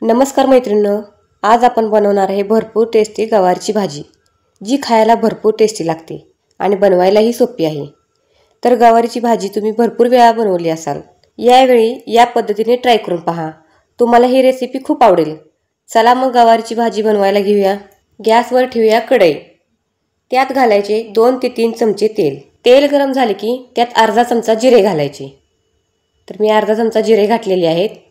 नमस्कार मैत्रिणींनो, आज आपण बनवणार आहे भरपूर टेस्टी गवारची भाजी, जी खायला भरपूर टेस्टी लागते आणि बनवायलाही सोपी आहे। तर गवारीची भाजी तुम्ही भरपूर वेळा बनवली असाल, यावेळी या पद्धतीने ट्राय करून पहा, तुम्हाला ही रेसिपी खूप आवडेल। चला मग गवारीची भाजी बनवायला घेऊया। गॅसवर ठेवूया कढई, त्यात घालायचे 2 ते 3 चमचे तेल। तेल गरम झाले की त्यात अर्धा चमचा जिरे घालायचे। तर मी अर्धा चमचा जिरे घातलेले आहेत।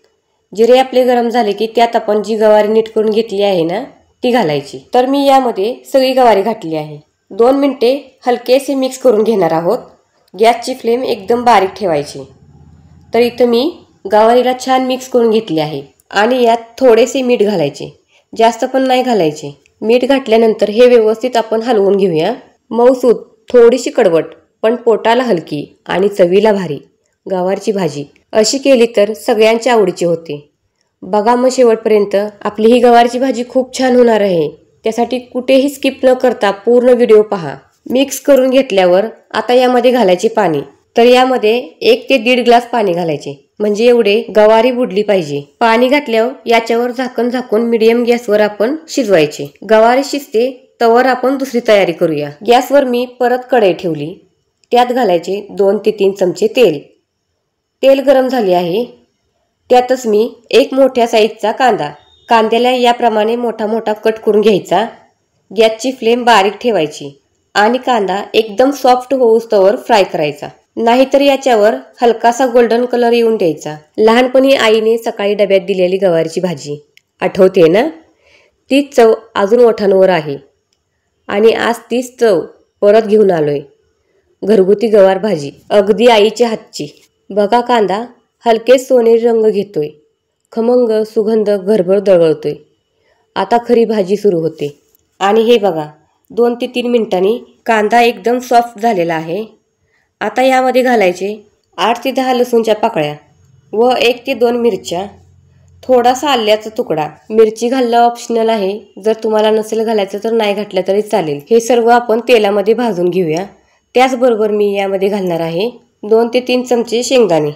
जिरे आपले गरम झाले की त्यात आपण जी गवारी नीट करून घेतली आहे ना, ती घालायची। तर मी यामध्ये सगळी गवारी घातली आहे। 2 मिनिटे हलकेसे मिक्स करून घेणार आहोत। गॅसची फ्लेम एकदम बारीक ठेवायची। तर इथं मी गवारीला छान मिक्स करून घेतले आहे आणि यात थोडेसे मीठ घालायचे, जास्त पण नाही घालायचे। मीठ घातल्यानंतर हे व्यवस्थित आपण हलवून घेऊया। मऊसूत, थोडीशी कडवट पण पोटाला हलकी आणि चवीला भारी गवारची भाजी अशी केली तर सगळ्यांच्या आवडीची होते। बघा मग शेवटपर्यंत, आपली ही गवारची भाजी खूप छान होणार आहे। त्यासाठी कुठेही स्किप न करता पूर्ण व्हिडिओ पहा। मिक्स करून घेतल्यावर आता यामध्ये घालायचे पाणी। तर यामध्ये 1 ते 1.5 ग्लास पाणी घालायचे, म्हणजे एवढे गवारी बुडली पाहिजे। पाणी घातल्यावर याच्यावर झाकण झाकून मीडियम गॅसवर आपण शिजवायचे। गवारी शिजते तवर आपण दुसरी तयारी करूया। गॅसवर मी परत कढई ठेवली, त्यात घालायचे 2 ते 3 चमचे तेल। तेल गरम झाले आहे, त्यातच मी एक मोठ्या साईजचा कांद्याला याप्रमाणे मोठा मोठा कट करून घ्यायचा। गॅसची फ्लेम बारीक ठेवायची आणि कांदा एकदम सॉफ्ट होऊस्तवर फ्राय करायचा, नाहीतर याच्यावर हलकासा गोल्डन कलर येऊन द्यायचा। लहानपणी आईने सकाळी डब्यात दिलेली गवारीची भाजी आठवते ना, तीच चव अजून ओठांवर आहे आणि आज तीच चव परत घेऊन आलोय। घरगुती गवार भाजी अगदी आईच्या हातची। बघा, कांदा हलके सोनेरी रंग घेतोय, खमंग सुगंध घरभर दळवतोय। आता खरी भाजी सुरू होते आणि हे बघा 2 ते 3 मिनिटांनी कांदा एकदम सॉफ्ट झालेला आहे। आता यामध्ये घालायचे 8 ते 10 लसूणच्या पाकळ्या व 1 ते 2 मिरच्या, थोडासा आल्याचा तुकडा। मिरची घालणं ऑप्शनल आहे, जर तुम्हाला नसेल घालायचं तर नाही घातलं तरी चालेल। हे सर्व आपण तेलामध्ये भाजून घेऊया। त्याचबरोबर मी यामध्ये घालणार आहे 2 ते 3 चमचे शेंगदाणे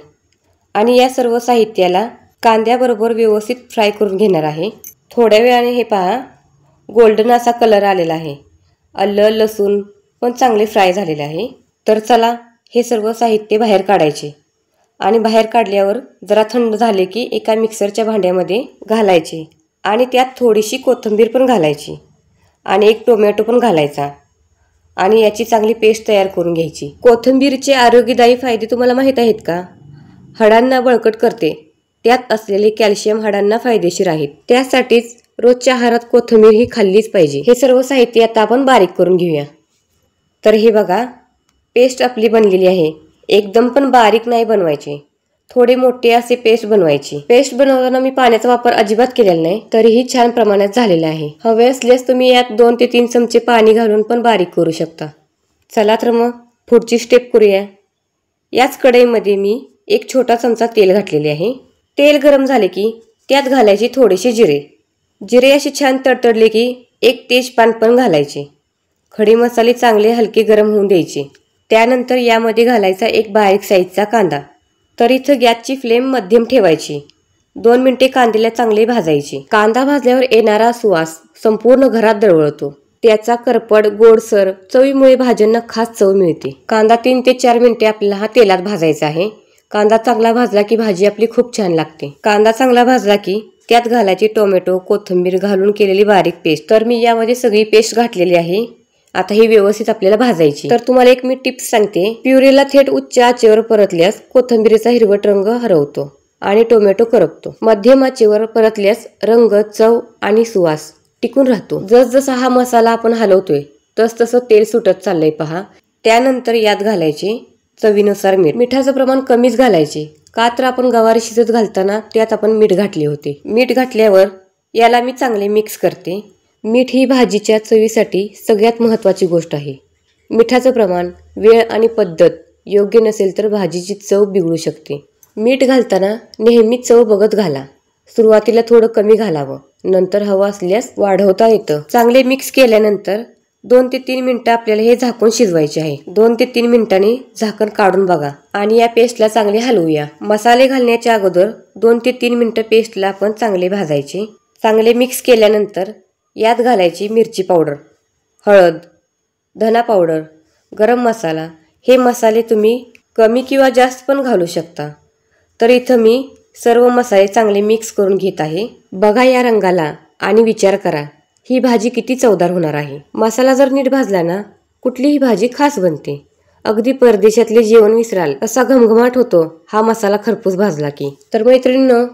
आणि या सर्व साहित्याला कांद्याबरोबर व्यवस्थित फ्राय करून घेणार आहे। थोड्या वेळाने हे पहा, गोल्डन असा कलर आलेला आहे। आलं लसूण पण चांगले फ्राय झालेले आहे। तर चला हे सर्व साहित्य बाहेर काढायचे आणि बाहेर काढल्यावर जरा थंड झाले की एका मिक्सरच्या भांड्यामध्ये घालायचे आणि त्यात थोडीशी कोथिंबीर पण घालायची आणि 1 टोमॅटो पण घालायचा आणि याची चांगली पेस्ट तयार करून घ्यायची। कोथिंबीरचे आरोग्यदायी फायदे तुम्हाला माहीत आहेत का? हाडांना बळकट करते, त्यात असलेले कॅल्शियम हाडांना फायदेशीर आहेत। त्यासाठीच रोजच्या आहारात कोथिंबीर ही खाल्लीच पाहिजे। हे सर्व साहित्य आता आपण बारीक करून घेऊया। तर हे बघा, पेस्ट आपली बनलेली आहे। एकदम पण बारीक नाही बनवायचे, थोडे मोठे असे पेस्ट बनवायची। पेस्ट बनवताना मी पाण्याचा वापर अजिबात केलेला नाही, तरीही छान प्रमाणात झालेला आहे। हवे असल्यास तुम्ही यात 2 ते 3 चमचे पाणी घालून पण बारीक करू शकता। चला तर मग पुढची स्टेप करूया। याच कढईमध्ये मी 1 छोटा चमचा तेल घातलेले आहे। तेल गरम झाले की त्यात घालायचे थोडेसे जिरे। जिरे असे छान तडतडले की 1 तेजपान पण घालायचे। खडे मसाले चांगले हलके गरम होऊन द्यायचे। त्यानंतर यामध्ये घालायचा 1 बारीक साईजचा कांदा। तर इथं गॅसची फ्लेम मध्यम ठेवायची। 2 मिनिटे कांद्याला चांगले भाजायचे। कांदा भाजल्यावर येणारा सुवास संपूर्ण घरात दरवळतो। त्याचा करपड गोडसर चवीमुळे भाज्यांना खास चव मिळते। कांदा 3 ते 4 मिनिटे आपल्याला हा तेलात भाजायचा आहे। कांदा चांगला भाजला की भाजी आपली खूप छान लागते। कांदा चांगला भाजला की त्यात घालायची टोमॅटो कोथिंबीर घालून केलेली बारीक पेस्ट। तर मी यामध्ये सगळी पेस्ट घातलेली आहे। आता ही व्यवस्थित आपल्याला भाजायची। तर तुम्हाला एक मी टिप्स सांगते, प्युरीला थेट उच्च आचेवर परतल्यास कोथिंबीरीचा हिरवट रंग हरवतो आणि टोमॅटो करपतो। मध्यम आचेवर परतल्यास रंग, चव आणि सुवास टिकून राहतो। जसजसा हा मसाला आपण हलवतोय तसतसं तेल सुटत चाललंय पहा। त्यानंतर यात घालायचे चवीनुसार मीठ। मिठाचं प्रमाण कमीच घालायचे, का तर आपण गवारी शिजत घालताना त्यात आपण मीठ घातले होते। मीठ घातल्यावर याला मी चांगले मिक्स करते। मीठ ही भाजीच्या चवीसाठी सगळ्यात महत्त्वाची गोष्ट आहे। मिठाचं प्रमाण, वेळ आणि पद्धत योग्य नसेल तर भाजीची चव बिघडू शकते। मीठ घालताना नेहमी चव बघत घाला। सुरुवातीला थोडं कमी घालावं, नंतर हवं असल्यास वाढवता येतं। चांगले मिक्स केल्यानंतर 2 ते 3 मिनिटं आपल्याला हे झाकून शिजवायचे आहे। 2 ते 3 मिनिटांनी झाकण काढून बघा आणि या पेस्टला चांगले हलवूया। मसाले घालण्याच्या अगोदर 2 ते 3 मिनिटं पेस्टला आपण चांगले भाजायचे. चांगले मिक्स केल्यानंतर यात घालायची मिरची पावडर, हळद, धना पावडर, गरम मसाला. हे मसाले तुम्ही कमी किंवा जास्त पण घालू शकता. तर इथं मी सर्व मसाले चांगले मिक्स करून घेत आहे. बघा या रंगाला आणि विचार करा ही भाजी किती चवदार होणार आहे. मसाला जर नीट भाजला ना कुठलीही भाजी खास बनते. अगदी परदेशातले जेवण विसराल असा घमघमाट होतो हा मसाला खरपूस भाजला की. तर मैत्रिणींनो,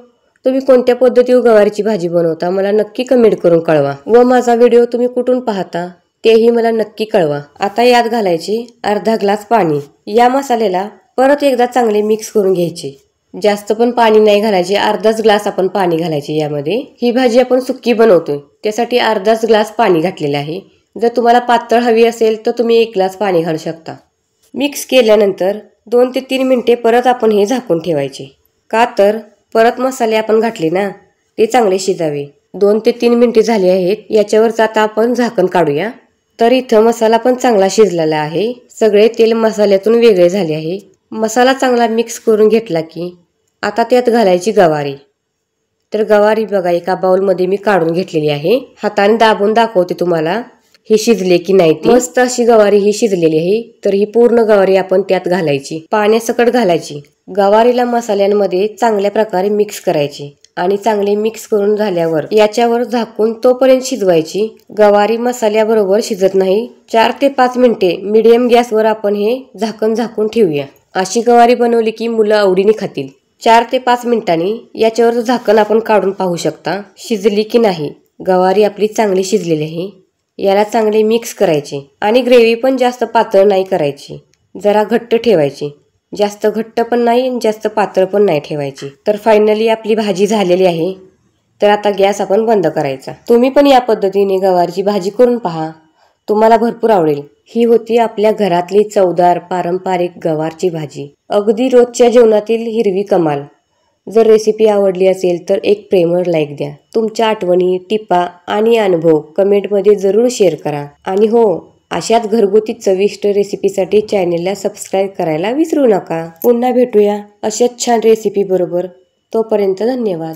तुम्ही कोणत्या पद्धतीने गवारीची भाजी बनवता मला नक्की कमेंट करून कळवा व माझा व्हिडिओ तुम्ही कुठून पाहता तेही मला नक्की कळवा. आता यात घालायचे अर्धा ग्लास पाणी. या मसाल्याला परत एकदा चांगले मिक्स करून घ्यायचे. जास्त पण पाणी नाही घालायचे, अर्धाच ग्लास आपण पाणी घालायचे यामध्ये. ही भाजी आपण सुक्की बनवतोय त्यासाठी अर्धाच ग्लास पाणी घातलेलं आहे. जर तुम्हाला पातळ हवी असेल तर तुम्ही 1 ग्लास पाणी घालू शकता. मिक्स केल्यानंतर 2 ते 3 मिनिटे परत आपण हे झाकून ठेवायचे. का तर परत मसाले आपण घातले ना ते चांगले शिजावे. 2 ते 3 मिनिटे झाली आहेत. याच्यावरच आता आपण झाकण काढूया. तर इथं मसाला पण चांगला शिजलेला आहे. सगळे तेल मसाल्यातून वेगळे झाले आहे. मसाला चांगला मिक्स करून घेतला की आता त्यात घालायची गवारी. तर गवारी बघा एका बाउलमध्ये मी काढून घेतलेली आहे. हाताने दाबून दाखवते तुम्हाला ही शिजले की नाही. मस्त अशी गवारी ही शिजलेली आहे. तर ही पूर्ण गवारी आपण त्यात घालायची, पाण्यासकट घालायची. गवारीला मसाल्यांमध्ये चांगल्या प्रकारे मिक्स करायची आणि चांगले मिक्स करून झाल्यावर याच्यावर झाकून तोपर्यंत शिजवायची. गवारी मसाल्याबरोबर शिजत नाही. 4 ते 5 मिनिटे मीडियम गॅसवर आपण हे झाकण झाकून ठेवूया. अशी गवारी बनवली की मुलं आवडीने खातील. 4 ते 5 मिनिटांनी याच्यावर झाकण आपण काढून पाहू शकता शिजली की नाही. गवारी आपली चांगली शिजलेली आहे. याला चांगले मिक्स करायचे आणि ग्रेव्ही पण जास्त पातळ नाही करायची, जरा घट्ट ठेवायची. जास्त घट्ट पण नाही जास्त पातळ पण नाही ठेवायची. तर फायनली आपली भाजी झालेली आहे. तर आता गॅस आपण बंद करायचा. तुम्ही पण या पद्धतीने गवारची भाजी करून पहा, तुम्हाला भरपूर आवडेल. ही होती आपल्या घरातली चवदार पारंपरिक गवारची भाजी. अगदी रोजच्या जेवणातील हिरवी कमाल. जर रेसिपी आवडली असेल तर एक प्रेमळ लाईक द्या. तुमच्या आठवणी, टिपा आणि अनुभव कमेंटमध्ये जरूर शेअर करा. आणि हो, अशाच घरगुती चविष्ट रेसिपीसाठी चॅनेलला सबस्क्राईब करायला विसरू नका. पुन्हा भेटूया अशाच छान रेसिपी बरोबर. तोपर्यंत धन्यवाद.